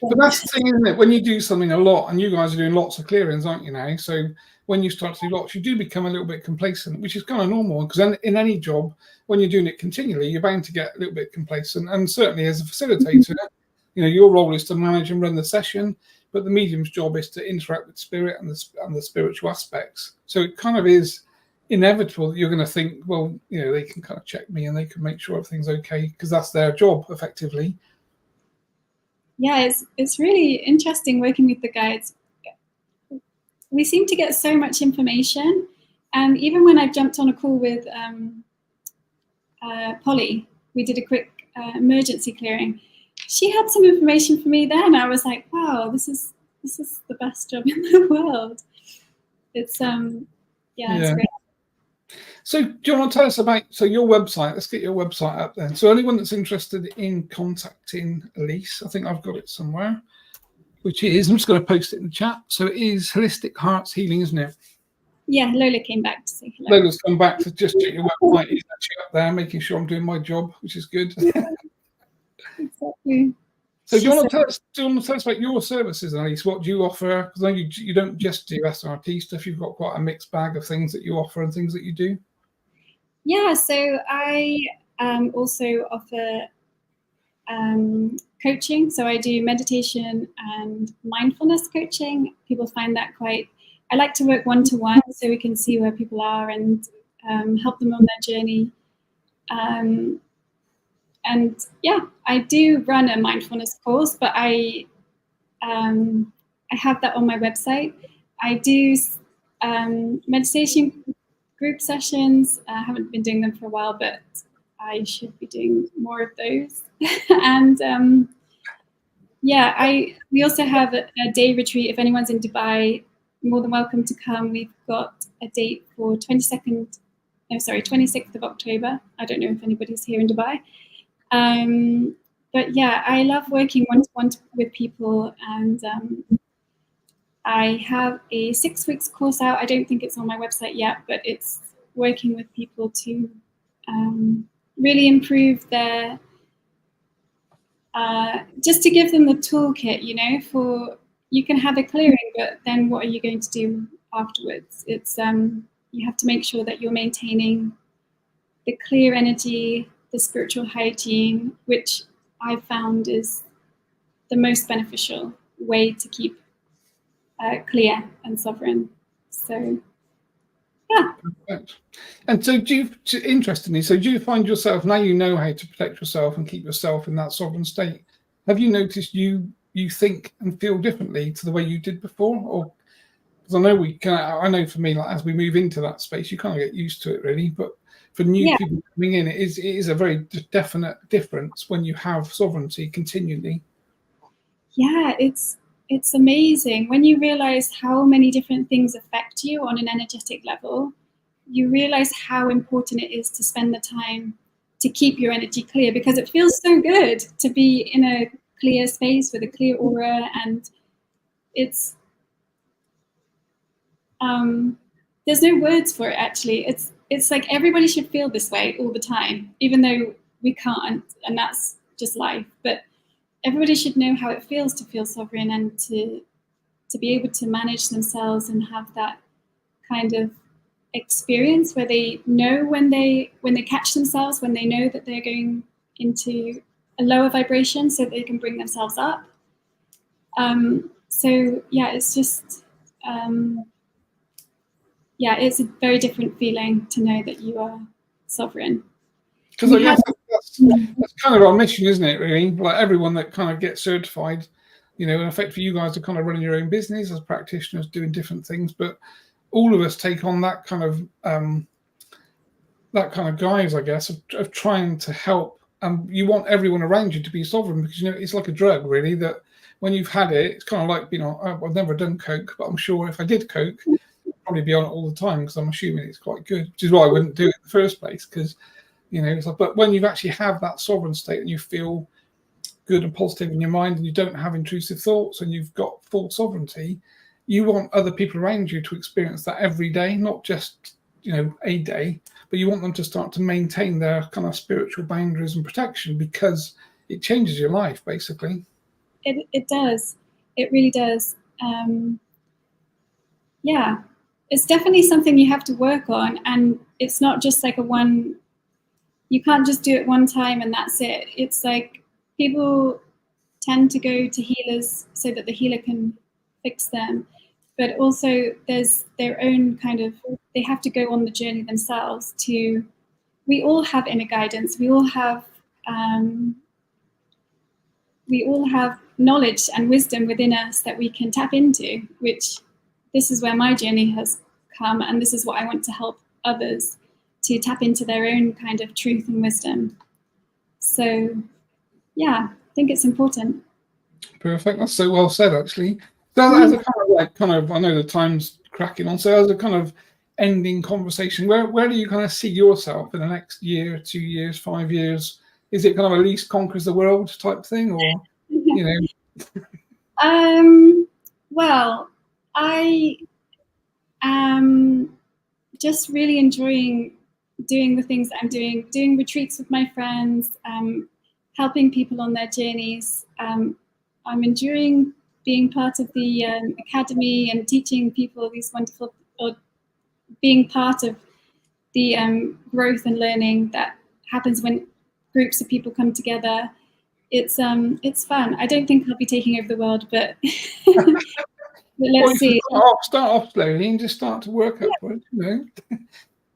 Speaker 1: But that's the thing, isn't it? When you do something a lot, and you guys are doing lots of clearings, aren't you now? So when you start to do lots, you do become a little bit complacent, which is kind of normal, because in any job, when you're doing it continually, you're bound to get a little bit complacent. And certainly as a facilitator, your role is to manage and run the session, but the medium's job is to interact with spirit and the spiritual aspects. So it kind of is inevitable that you're going to think, well, they can kind of check me and they can make sure everything's okay, because that's their job effectively.
Speaker 2: Yeah, it's really interesting working with the guides. We seem to get so much information, and even when I've jumped on a call with Polly, we did a quick emergency clearing. She had some information for me then. I was like, wow, this is the best job in the world. It's it's great.
Speaker 1: So do you want to tell us about your website? Let's get your website up then. So anyone that's interested in contacting Elise, I think I've got it somewhere, which is, I'm just going to post it in the chat. So it is Holistic Hearts Healing, isn't it?
Speaker 2: Yeah, Lola came back to say hello.
Speaker 1: Lola's come back to just check your website. He's actually up there making sure I'm doing my job, which is good.
Speaker 2: Exactly.
Speaker 1: So do you want to tell us about your services, Elise? What do you offer? Because I know you don't just do SRT stuff. You've got quite a mixed bag of things that you offer and things that you do.
Speaker 2: Yeah, so I also offer coaching. So I do meditation and mindfulness coaching. People find that I like to work one-to-one so we can see where people are and help them on their journey. And yeah, I do run a mindfulness course, but I have that on my website. I do meditation group sessions. I haven't been doing them for a while, but I should be doing more of those. And we also have a day retreat. If anyone's in Dubai, more than welcome to come. We've got a date for 26th of October. I don't know if anybody's here in Dubai. But yeah, I love working one-to-one with people, and I have a 6 weeks course out. I don't think it's on my website yet, but it's working with people to really improve their, just to give them the toolkit, you can have a clearing, but then what are you going to do afterwards? It's you have to make sure that you're maintaining the clear energy, the spiritual hygiene, which I've found is the most beneficial way to keep clear and sovereign. So, yeah.
Speaker 1: Perfect. And so interestingly, do you find yourself, now you know how to protect yourself and keep yourself in that sovereign state, have you noticed you think and feel differently to the way you did before? Or, because I know for me, like as we move into that space, you kind of get used to it really, but for new people coming in, it is a very definite difference when you have sovereignty continually.
Speaker 2: Yeah, it's amazing when you realize how many different things affect you on an energetic level. You realize how important it is to spend the time to keep your energy clear, because it feels so good to be in a clear space with a clear aura, and it's there's no words for it actually. It's like everybody should feel this way all the time, even though we can't, and that's just life. But everybody should know how it feels to feel sovereign and to be able to manage themselves and have that kind of experience where they know when they catch themselves, when they know that they're going into a lower vibration, so they can bring themselves up. So yeah, it's just it's a very different feeling to know that you are sovereign.
Speaker 1: Because I guess that's kind of our mission, isn't it, really? Like everyone that kind of gets certified, in effect for you guys are kind of running your own business as practitioners, doing different things, but all of us take on that kind of guise, I guess, of trying to help. You want everyone around you to be sovereign, because, it's like a drug, really, that when you've had it, it's kind of like, I've never done coke, but I'm sure if I did coke, I'd probably be on it all the time, because I'm assuming it's quite good, which is why I wouldn't do it in the first place, because it's like, but when you actually have that sovereign state and you feel good and positive in your mind, and you don't have intrusive thoughts, and you've got full sovereignty, you want other people around you to experience that every day, not just a day, but you want them to start to maintain their kind of spiritual boundaries and protection, because it changes your life, basically.
Speaker 2: It does. It really does. Yeah, it's definitely something you have to work on, and it's not just like you can't just do it one time and that's it. It's like people tend to go to healers so that the healer can fix them, but also there's their own they have to go on the journey themselves. We all have inner guidance. We all have knowledge and wisdom within us that we can tap into, which this is where my journey has come, and this is what I want to help others to tap into their own kind of truth and wisdom. So yeah, I think it's important.
Speaker 1: Perfect. That's so well said, actually. So as a I know the time's cracking on, so as a kind of ending conversation, where do you kind of see yourself in the next year, 2 years, 5 years? Is it kind of Elise conquers the world type thing, or
Speaker 2: Well, I am just really enjoying doing the things that I'm doing retreats with my friends, helping people on their journeys. I'm enjoying being part of the academy and teaching people these wonderful, or being part of the growth and learning that happens when groups of people come together. It's fun. I don't think I'll be taking over the world, but, but let's see.
Speaker 1: Start off slowly and just start to work upward,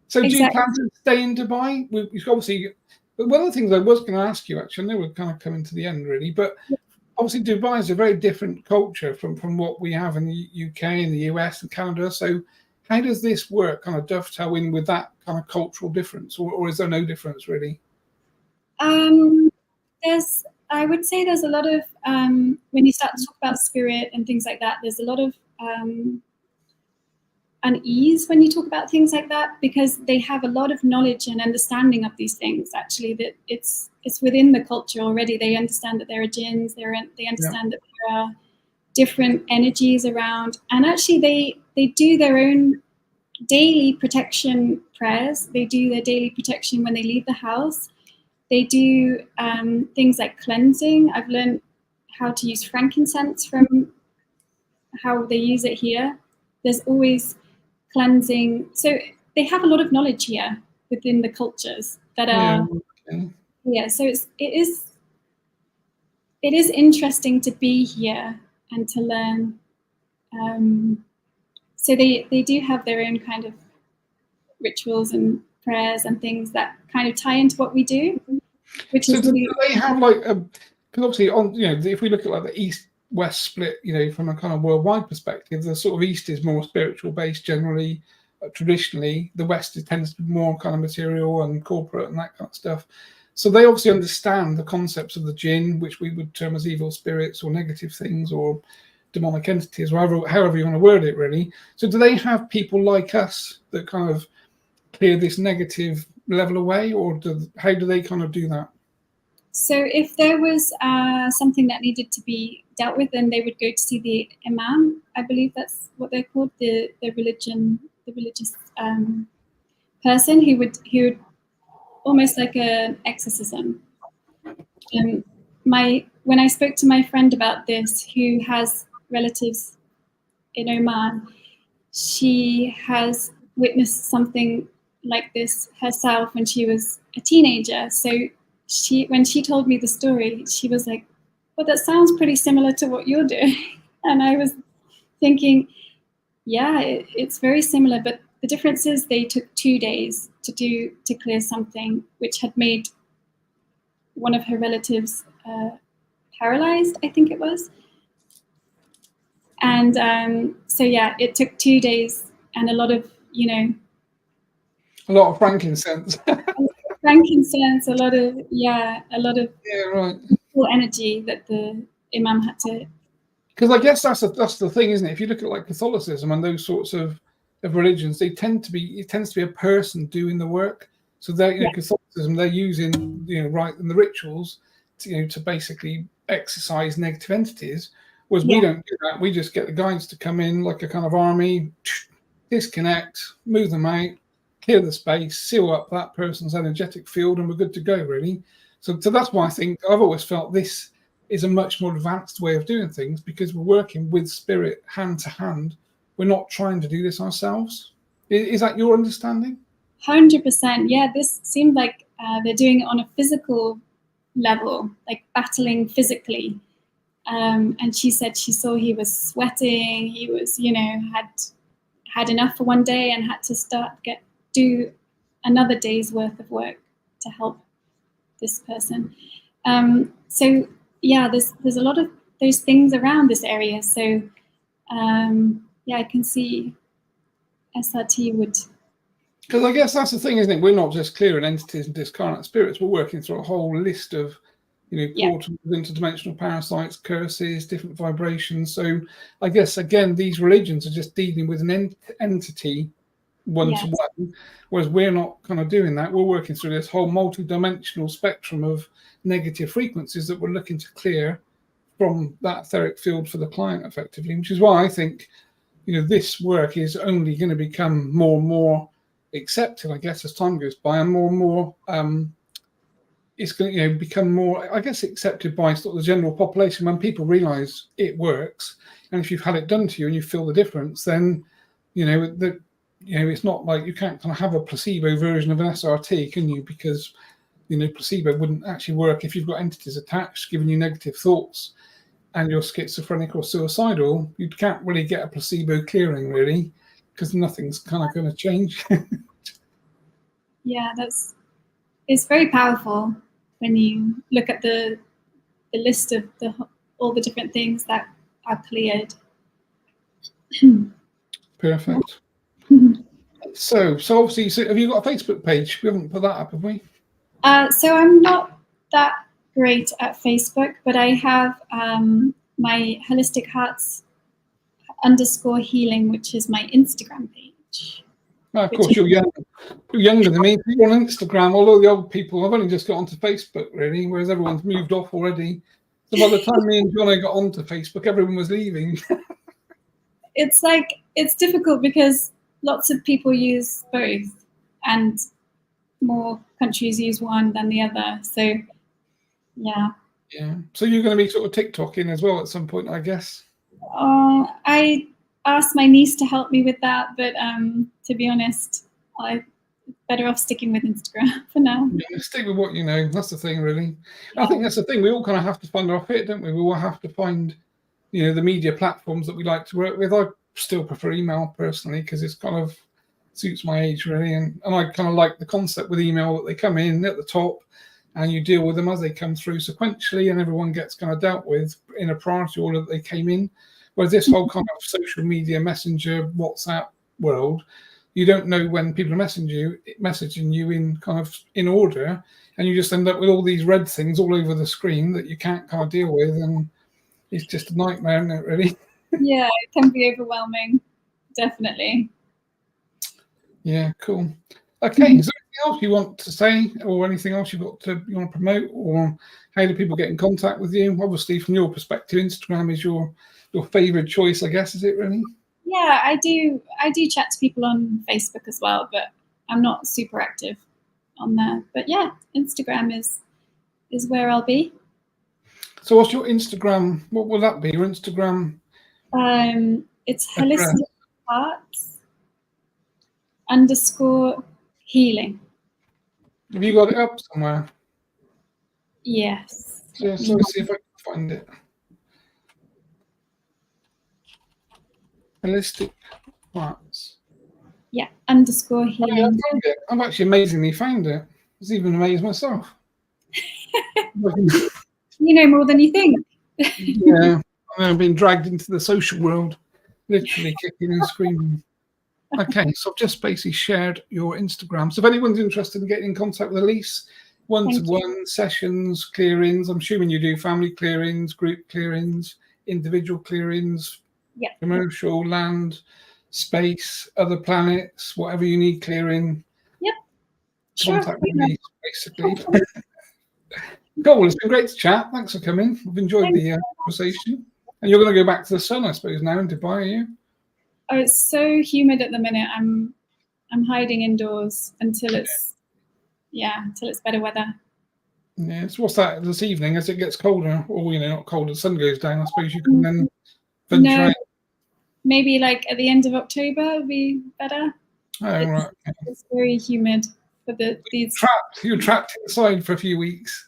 Speaker 1: So exactly. Do you plan to stay in Dubai? Obviously, but one of the things I was going to ask you, actually, I know we're kind of coming to the end really, but obviously Dubai is a very different culture from what we have in the UK and the US and Canada. So how does this work, kind of dovetail in with that kind of cultural difference, or is there no difference really?
Speaker 2: I would say there's a lot of, when you start to talk about spirit and things like that, there's a lot of unease when you talk about things like that, because they have a lot of knowledge and understanding of these things, actually, that it's within the culture already. They understand that there are jinns, they understand that there are different energies around, and actually they do their own daily protection prayers. They do their daily protection when they leave the house. They do things like cleansing. I've learned how to use frankincense from how they use it here. There's always cleansing. So they have a lot of knowledge here within the cultures that are, so it is interesting to be here and to learn. So they do have their own kind of rituals and prayers and things that kind of tie into what we do, which is really.
Speaker 1: Do they have because obviously if we look at like the East-West split, from a kind of worldwide perspective, the sort of East is more spiritual based generally. Traditionally, the West tends to be more kind of material and corporate and that kind of stuff. So they obviously understand the concepts of the jinn, which we would term as evil spirits or negative things or demonic entities, or however you want to word it, really. So do they have people like us that kind of clear this negative level away, or how do they kind of do that?
Speaker 2: So if there was something that needed to be dealt with, then they would go to see the imam. I believe that's what they're called, the religious person who would almost like an exorcism. When I spoke to my friend about this, who has relatives in Oman, she has witnessed something like this herself when she was a teenager. So when she told me the story, she was like, well, that sounds pretty similar to what you're doing. And I was thinking, yeah, it's very similar, but the difference is they took 2 days to clear something which had made one of her relatives paralyzed, I think it was. And so yeah, it took 2 days and a lot of
Speaker 1: frankincense.
Speaker 2: Frankincense, a lot of
Speaker 1: right.
Speaker 2: cool energy that the imam had to
Speaker 1: Because I guess that's the thing, isn't it? If you look at like Catholicism and those sorts of religions, it tends to be a person doing the work. So they, Catholicism, they're using right in the rituals to basically exorcise negative entities. Whereas we don't do that. We just get the guides to come in like a kind of army, disconnect, move them out, clear the space, seal up that person's energetic field, and we're good to go, really. So that's why I think I've always felt this is a much more advanced way of doing things, because we're working with spirit hand to hand. We're not trying to do this ourselves. Is that your understanding?
Speaker 2: 100%. Yeah, this seemed like they're doing it on a physical level, like battling physically. And she said she saw he was sweating. He was, had enough for one day and had to do another day's worth of work to help this person. So yeah, there's a lot of those things around this area. So I can see SRT would.
Speaker 1: Because I guess that's the thing, isn't it? We're not just clearing entities and discarnate spirits. We're working through a whole list of, portals, interdimensional parasites, curses, different vibrations. So I guess, again, these religions are just dealing with an entity one-to-one, whereas we're not kind of doing that. We're working through this whole multi-dimensional spectrum of negative frequencies that we're looking to clear from that etheric field for the client, effectively, which is why I think, this work is only going to become more and more accepted, I guess, as time goes by, and more it's going to become more, I guess, accepted by sort of the general population when people realize it works. And if you've had it done to you and you feel the difference, then it's not like you can't kind of have a placebo version of an SRT, can you? Because placebo wouldn't actually work if you've got entities attached giving you negative thoughts and you're schizophrenic or suicidal. You can't really get a placebo clearing, really, because nothing's kind of going to change.
Speaker 2: Yeah, it's very powerful when you look at the list of all the different things that are cleared.
Speaker 1: Perfect. So obviously, have you got a Facebook page? We haven't put that up, have we?
Speaker 2: So I'm not that great at Facebook, but I have my Holistic Hearts _healing, which is my Instagram page.
Speaker 1: Of course, you're younger than me. You're on Instagram. Although the old people, I've only just got onto Facebook, really, whereas everyone's moved off already. So by the time me and Johnny got onto Facebook, everyone was leaving.
Speaker 2: It's difficult because lots of people use both, and more countries use one than the other. So, yeah.
Speaker 1: Yeah. So you're going to be sort of TikToking as well at some point, I guess.
Speaker 2: I asked my niece to help me with that, but to be honest, I'm better off sticking with Instagram for now.
Speaker 1: Yeah, stick with what you know. That's the thing, really. I think that's the thing. We all kind of have to find our fit, don't we? We all have to find, the media platforms that we like to work with. I still prefer email personally because it's kind of suits my age, really, and I kind of like the concept with email that they come in at the top and you deal with them as they come through sequentially, and everyone gets kind of dealt with in a priority order that they came in. Whereas this whole kind of social media, messenger, WhatsApp world, you don't know when people are messaging you in kind of in order, and you just end up with all these red things all over the screen that you can't kind of deal with, and it's just a nightmare, isn't it, really?
Speaker 2: Yeah, it can be overwhelming, definitely.
Speaker 1: Yeah, cool. Okay, is there anything else you want to say, or anything else you want to promote, or how do people get in contact with you? Obviously, from your perspective, Instagram is your favorite choice, I guess, is it really?
Speaker 2: Yeah, I do chat to people on Facebook as well, but I'm not super active on there. But yeah, Instagram is where I'll be.
Speaker 1: So what's your Instagram? What will that be? Your Instagram?
Speaker 2: It's Holistic Hearts _healing.
Speaker 1: Have you got it up somewhere?
Speaker 2: Yes.
Speaker 1: Yeah, so let's see if I can find it. Holistic Hearts.
Speaker 2: Yeah, _healing.
Speaker 1: Oh, yeah, I found it. I've actually amazingly found it. I was even amazed myself.
Speaker 2: You know more than you think.
Speaker 1: Yeah, I've been dragged into the social world, literally kicking and screaming. Okay, so I've just basically shared your Instagram. So if anyone's interested in getting in contact with Elise, one-to-one sessions, clearings, I'm assuming you do family clearings, group clearings, individual clearings,
Speaker 2: Yeah.
Speaker 1: commercial, land, space, other planets, whatever you need clearing.
Speaker 2: Yep. Sure.
Speaker 1: Contact me, basically. Cool. Well, it's been great to chat. Thanks for coming. I've enjoyed the conversation. And you're going to go back to the sun, I suppose, now in Dubai, are you?
Speaker 2: Oh, it's so humid at the minute. I'm hiding indoors until it's better weather.
Speaker 1: Yeah. So what's that this evening as it gets colder, or not colder, the sun goes down? I suppose you can then venture out.
Speaker 2: Maybe like at the end of October would be better.
Speaker 1: Oh, right.
Speaker 2: It's very humid for these.
Speaker 1: You're trapped inside for a few weeks.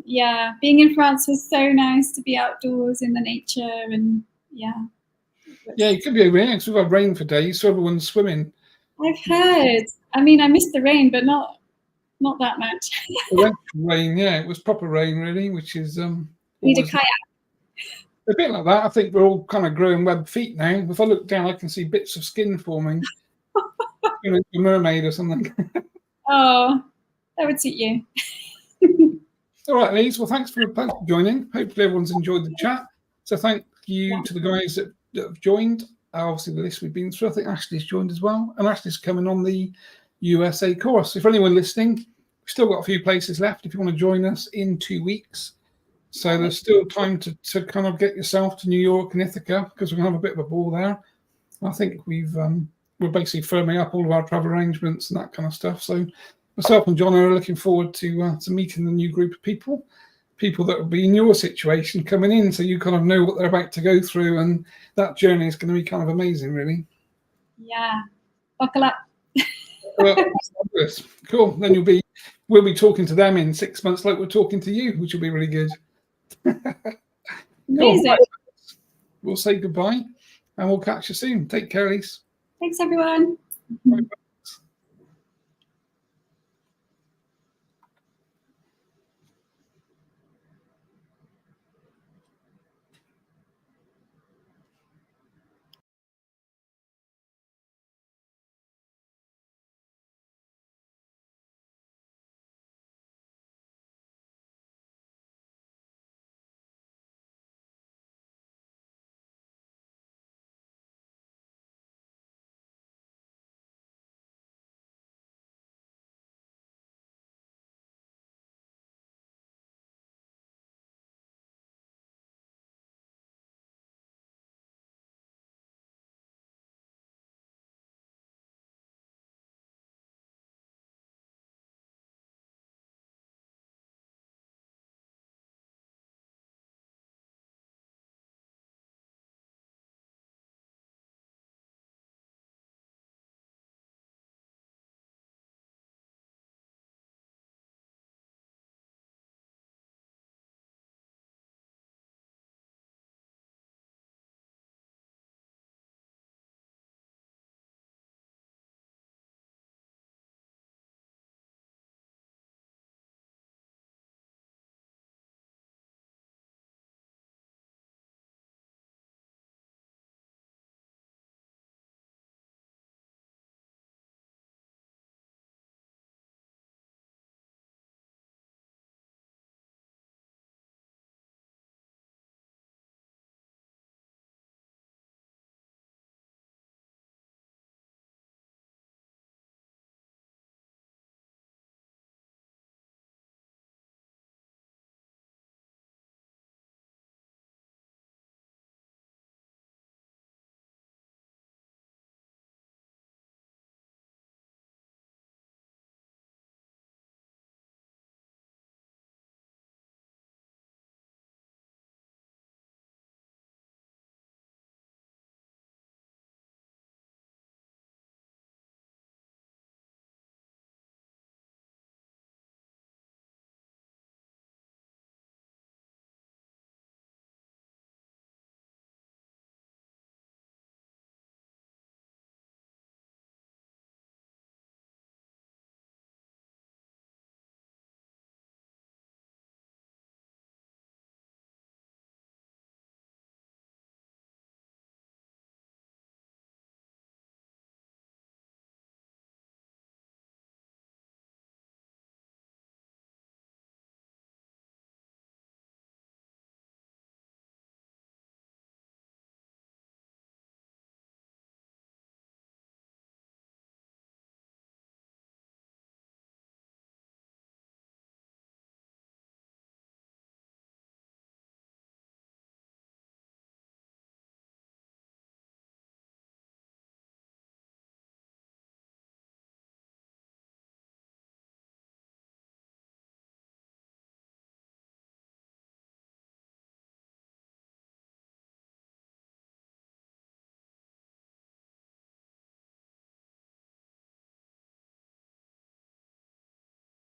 Speaker 2: Yeah. Being in France was so nice to be outdoors in the nature and yeah.
Speaker 1: Yeah, it could be over here because we've had rain for days, so everyone's swimming.
Speaker 2: I've heard. I mean, I missed the rain, but not that much.
Speaker 1: Rain, yeah, it was proper rain, really, which is
Speaker 2: Need a kayak.
Speaker 1: A bit like that. I think we're all kind of growing web feet now. If I look down, I can see bits of skin forming. A mermaid or something.
Speaker 2: Oh, that would suit you.
Speaker 1: All right, Elise. Well, thanks for joining. Hopefully, everyone's enjoyed the chat. So, thank you to the guys that have joined. Obviously, the list we've been through. I think Ashley's joined as well, and Ashley's coming on the USA course. If anyone listening, we've still got a few places left if you want to join us in 2 weeks. So there's still time to kind of get yourself to New York and Ithaca because we're going to have a bit of a ball there. I think we're basically firming up all of our travel arrangements and that kind of stuff. So myself and John are looking forward to meeting the new group of people that will be in your situation coming in, so you kind of know what they're about to go through, and that journey is going to be kind of amazing, really.
Speaker 2: Yeah, buckle up.
Speaker 1: Cool. Then we'll be talking to them in 6 months like we're talking to you, which will be really good.
Speaker 2: Amazing.
Speaker 1: Cool. We'll say goodbye and we'll catch you soon. Take care, Elise.
Speaker 2: Thanks, everyone.
Speaker 1: Bye.